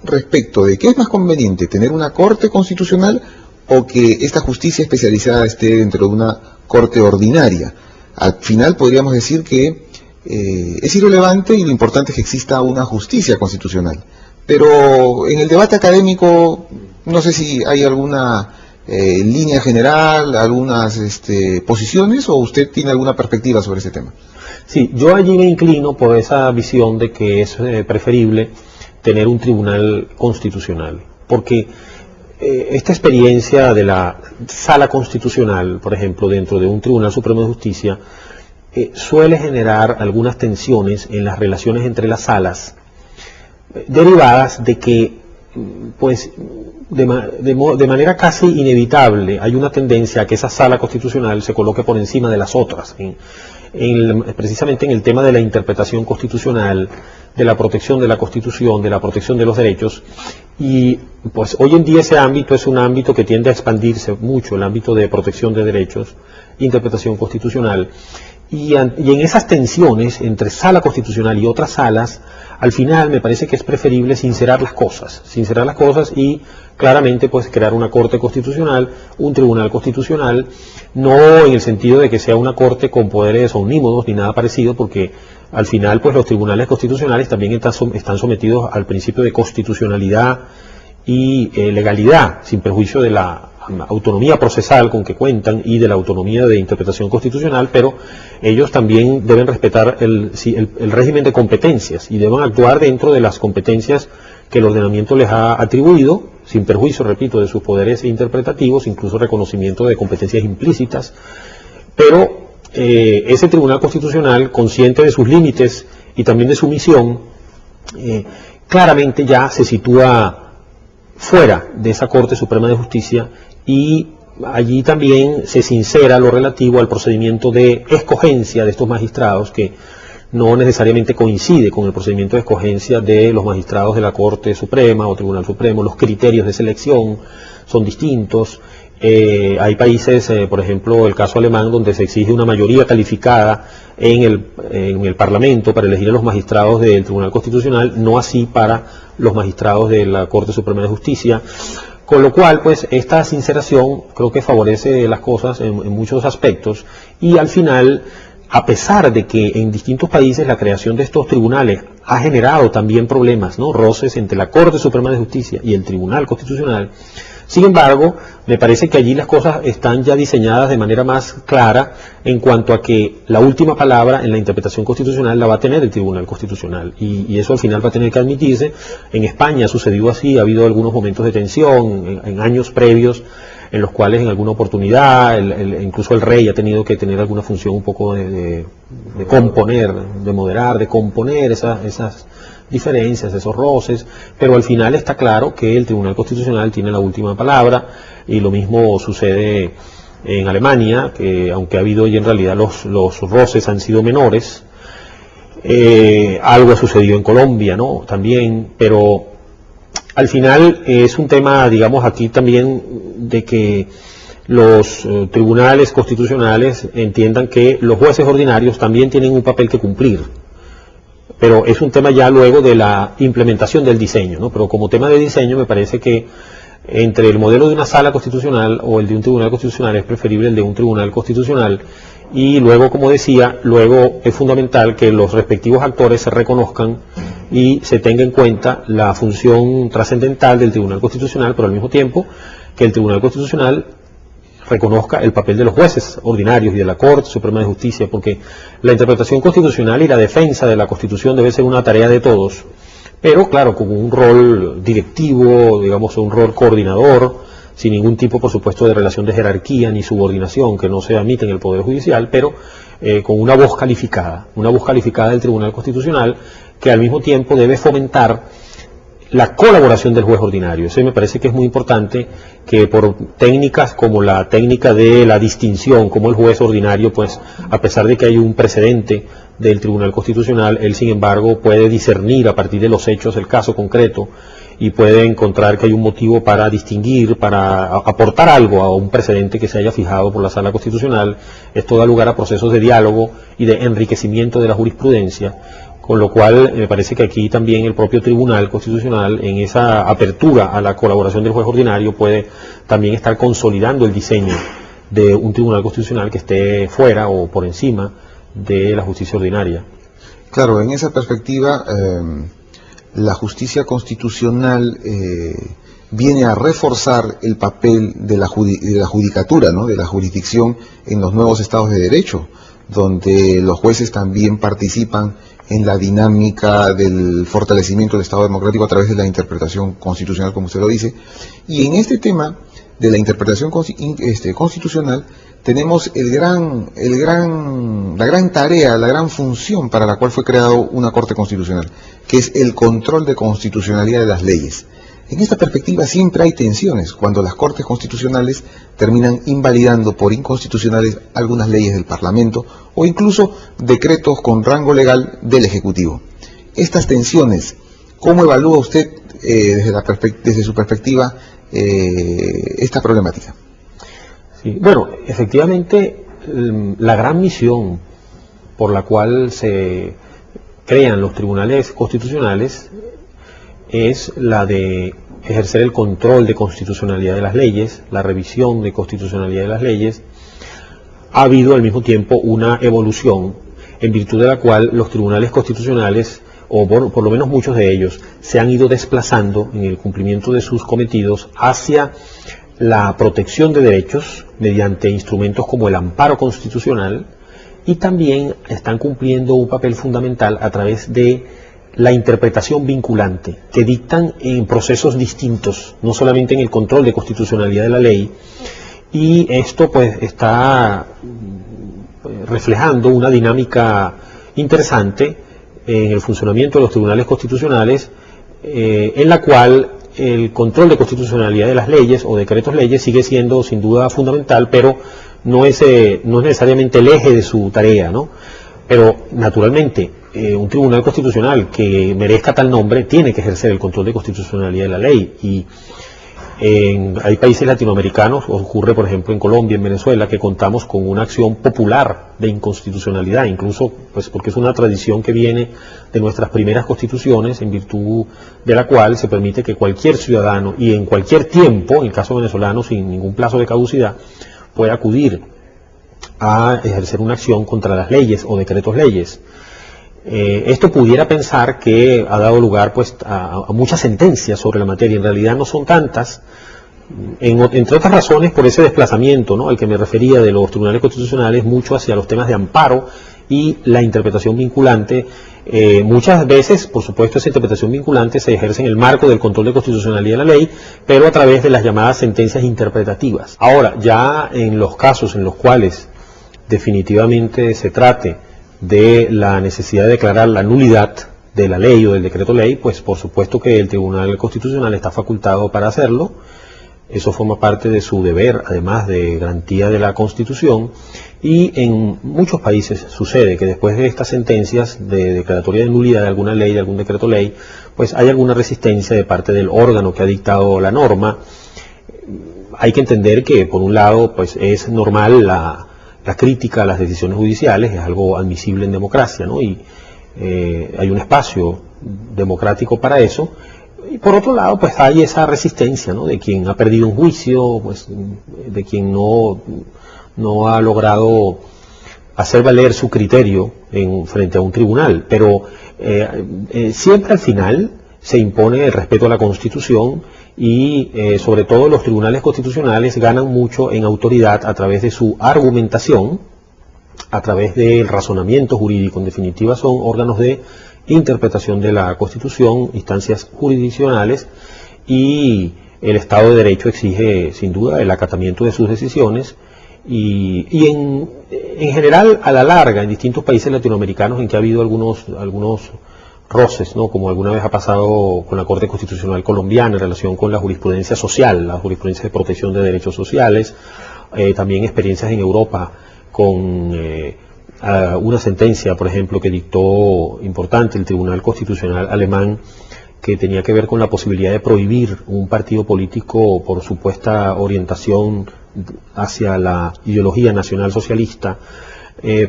respecto de qué es más conveniente, tener una Corte Constitucional o que esta justicia especializada esté dentro de una Corte ordinaria? Al final podríamos decir que es irrelevante y lo importante es que exista una justicia constitucional. Pero en el debate académico, no sé si hay alguna línea general, algunas posiciones, o usted tiene alguna perspectiva sobre ese tema. Sí, yo allí me inclino por esa visión de que es preferible tener un tribunal constitucional, porque esta experiencia de la sala constitucional, por ejemplo, dentro de un Tribunal Supremo de Justicia, suele generar algunas tensiones en las relaciones entre las salas, derivadas de que, pues, de manera casi inevitable hay una tendencia a que esa sala constitucional se coloque por encima de las otras, precisamente en el tema de la interpretación constitucional, de la protección de la Constitución, de la protección de los derechos. Y pues hoy en día ese ámbito es un ámbito que tiende a expandirse mucho, el ámbito de protección de derechos, interpretación constitucional. Y en esas tensiones entre sala constitucional y otras salas, al final me parece que es preferible sincerar las cosas y claramente pues crear una Corte Constitucional, un Tribunal Constitucional, no en el sentido de que sea una Corte con poderes omnímodos ni nada parecido, porque al final pues los tribunales constitucionales también están sometidos al principio de constitucionalidad y legalidad, sin perjuicio de la autonomía procesal con que cuentan y de la autonomía de interpretación constitucional, pero ellos también deben respetar el régimen de competencias y deben actuar dentro de las competencias que el ordenamiento les ha atribuido, sin perjuicio, repito, de sus poderes interpretativos, incluso reconocimiento de competencias implícitas, pero ese Tribunal Constitucional, consciente de sus límites y también de su misión, claramente ya se sitúa fuera de esa Corte Suprema de Justicia, y allí también se sincera lo relativo al procedimiento de escogencia de estos magistrados, que no necesariamente coincide con el procedimiento de escogencia de los magistrados de la Corte Suprema o Tribunal Supremo. Los criterios de selección son distintos. Hay países, por ejemplo, el caso alemán, donde se exige una mayoría calificada en el Parlamento para elegir a los magistrados del Tribunal Constitucional, no así para los magistrados de la Corte Suprema de Justicia. Con lo cual, pues, esta sinceración creo que favorece las cosas en muchos aspectos, y al final, a pesar de que en distintos países la creación de estos tribunales ha generado también problemas, ¿no?, roces entre la Corte Suprema de Justicia y el Tribunal Constitucional, sin embargo, me parece que allí las cosas están ya diseñadas de manera más clara en cuanto a que la última palabra en la interpretación constitucional la va a tener el Tribunal Constitucional, y eso al final va a tener que admitirse. En España ha sucedido así, ha habido algunos momentos de tensión en años previos, en los cuales en alguna oportunidad incluso el rey ha tenido que tener alguna función un poco de componer, de moderar, de componer esas diferencias, esos roces, pero al final está claro que el Tribunal Constitucional tiene la última palabra, y lo mismo sucede en Alemania, que aunque ha habido, y en realidad los roces han sido menores. Algo ha sucedido en Colombia, ¿no?, también, pero al final es un tema, digamos, aquí también, de que los tribunales constitucionales entiendan que los jueces ordinarios también tienen un papel que cumplir. Pero es un tema ya luego de la implementación del diseño, ¿no? Pero como tema de diseño me parece que entre el modelo de una sala constitucional o el de un tribunal constitucional es preferible el de un tribunal constitucional, y luego, como decía, luego es fundamental que los respectivos actores se reconozcan y se tenga en cuenta la función trascendental del Tribunal Constitucional, pero al mismo tiempo que el Tribunal Constitucional reconozca el papel de los jueces ordinarios y de la Corte Suprema de Justicia, porque la interpretación constitucional y la defensa de la Constitución debe ser una tarea de todos, pero claro, con un rol directivo, digamos, un rol coordinador, sin ningún tipo, por supuesto, de relación de jerarquía ni subordinación que no se admite en el Poder Judicial, pero con una voz calificada del Tribunal Constitucional, que al mismo tiempo debe fomentar la colaboración del juez ordinario. Eso me parece que es muy importante, que por técnicas como la técnica de la distinción, como el juez ordinario, pues, a pesar de que hay un precedente del Tribunal Constitucional, él, sin embargo, puede discernir a partir de los hechos el caso concreto, y puede encontrar que hay un motivo para distinguir, para aportar algo a un precedente que se haya fijado por la Sala Constitucional. Esto da lugar a procesos de diálogo y de enriquecimiento de la jurisprudencia, con lo cual me parece que aquí también el propio Tribunal Constitucional, en esa apertura a la colaboración del juez ordinario, puede también estar consolidando el diseño de un Tribunal Constitucional que esté fuera o por encima de la justicia ordinaria. Claro, en esa perspectiva, la justicia constitucional viene a reforzar el papel de la judicatura, ¿no?, de la jurisdicción en los nuevos estados de derecho, donde los jueces también participan en la dinámica del fortalecimiento del Estado democrático a través de la interpretación constitucional, como usted lo dice. Y en este tema de la interpretación constitucional tenemos la gran tarea, la gran función para la cual fue creado una Corte Constitucional, que es el control de constitucionalidad de las leyes. En esta perspectiva siempre hay tensiones cuando las Cortes Constitucionales terminan invalidando por inconstitucionales algunas leyes del Parlamento o incluso decretos con rango legal del Ejecutivo. Estas tensiones, ¿cómo evalúa usted desde su perspectiva esta problemática? Sí, bueno, efectivamente, la gran misión por la cual se crean los tribunales constitucionales es la de ejercer el control de constitucionalidad de las leyes, la revisión de constitucionalidad de las leyes. Ha habido al mismo tiempo una evolución en virtud de la cual los tribunales constitucionales, o por lo menos muchos de ellos, se han ido desplazando en el cumplimiento de sus cometidos hacia la protección de derechos mediante instrumentos como el amparo constitucional, y también están cumpliendo un papel fundamental a través de la interpretación vinculante, que dictan en procesos distintos, no solamente en el control de constitucionalidad de la ley. Y esto pues está reflejando una dinámica interesante en el funcionamiento de los tribunales constitucionales, en la cual el control de constitucionalidad de las leyes o decretos leyes sigue siendo sin duda fundamental, pero no es necesariamente el eje de su tarea, ¿no? Pero naturalmente un tribunal constitucional que merezca tal nombre tiene que ejercer el control de constitucionalidad de la ley, y hay países latinoamericanos, ocurre por ejemplo en Colombia, en Venezuela, que contamos con una acción popular de inconstitucionalidad, incluso pues porque es una tradición que viene de nuestras primeras constituciones, en virtud de la cual se permite que cualquier ciudadano, y en cualquier tiempo, en el caso venezolano sin ningún plazo de caducidad, pueda acudir a ejercer una acción contra las leyes o decretos leyes. Esto pudiera pensar que ha dado lugar pues a muchas sentencias sobre la materia. En realidad no son tantas, entre otras razones por ese desplazamiento, ¿no?, al que me refería, de los tribunales constitucionales mucho hacia los temas de amparo y la interpretación vinculante. Muchas veces, por supuesto, esa interpretación vinculante se ejerce en el marco del control de constitucionalidad de la ley, pero a través de las llamadas sentencias interpretativas. Ahora, ya en los casos en los cuales definitivamente se trate de la necesidad de declarar la nulidad de la ley o del decreto ley, pues por supuesto que el Tribunal Constitucional está facultado para hacerlo. Eso forma parte de su deber, además de garantía de la Constitución, y en muchos países sucede que después de estas sentencias de declaratoria de nulidad de alguna ley, de algún decreto ley, pues hay alguna resistencia de parte del órgano que ha dictado la norma. Hay que entender que, por un lado, pues es normal la crítica a las decisiones judiciales, es algo admisible en democracia, ¿no? Y hay un espacio democrático para eso. Y por otro lado, pues hay esa resistencia, ¿no?, de quien ha perdido un juicio, pues de quien no ha logrado hacer valer su criterio frente a un tribunal. Pero siempre al final se impone el respeto a la Constitución, y sobre todo los tribunales constitucionales ganan mucho en autoridad a través de su argumentación, a través del razonamiento jurídico. En definitiva, son órganos de interpretación de la Constitución, instancias jurisdiccionales, y el Estado de Derecho exige sin duda el acatamiento de sus decisiones, y en general, a la larga, en distintos países latinoamericanos en que ha habido algunos roces, ¿no?, como alguna vez ha pasado con la Corte Constitucional colombiana en relación con la jurisprudencia social, la jurisprudencia de protección de derechos sociales, también experiencias en Europa con una sentencia, por ejemplo, que dictó importante el Tribunal Constitucional alemán, que tenía que ver con la posibilidad de prohibir un partido político por supuesta orientación hacia la ideología nacional socialista.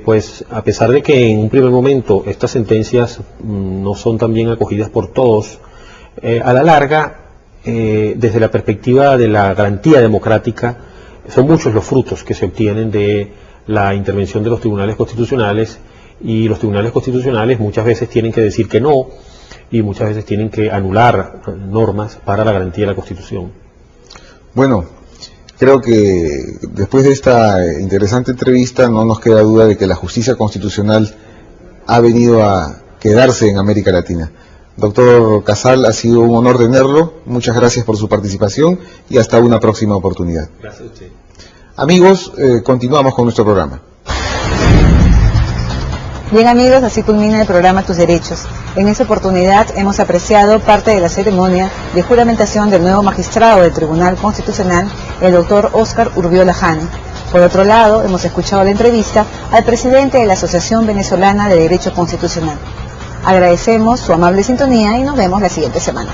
Pues a pesar de que en un primer momento estas sentencias no son tan bien acogidas por todos, a la larga, desde la perspectiva de la garantía democrática, son muchos los frutos que se obtienen de la intervención de los tribunales constitucionales, y los tribunales constitucionales muchas veces tienen que decir que no, y muchas veces tienen que anular normas para la garantía de la Constitución. Bueno, creo que después de esta interesante entrevista no nos queda duda de que la justicia constitucional ha venido a quedarse en América Latina. Doctor Casal, ha sido un honor tenerlo. Muchas gracias por su participación y hasta una próxima oportunidad. Gracias a usted. Amigos, continuamos con nuestro programa. Bien, amigos, así culmina el programa Tus Derechos. En esta oportunidad hemos apreciado parte de la ceremonia de juramentación del nuevo magistrado del Tribunal Constitucional, el doctor Óscar Urbiola Jani. Por otro lado, hemos escuchado la entrevista al presidente de la Asociación Venezolana de Derecho Constitucional. Agradecemos su amable sintonía y nos vemos la siguiente semana.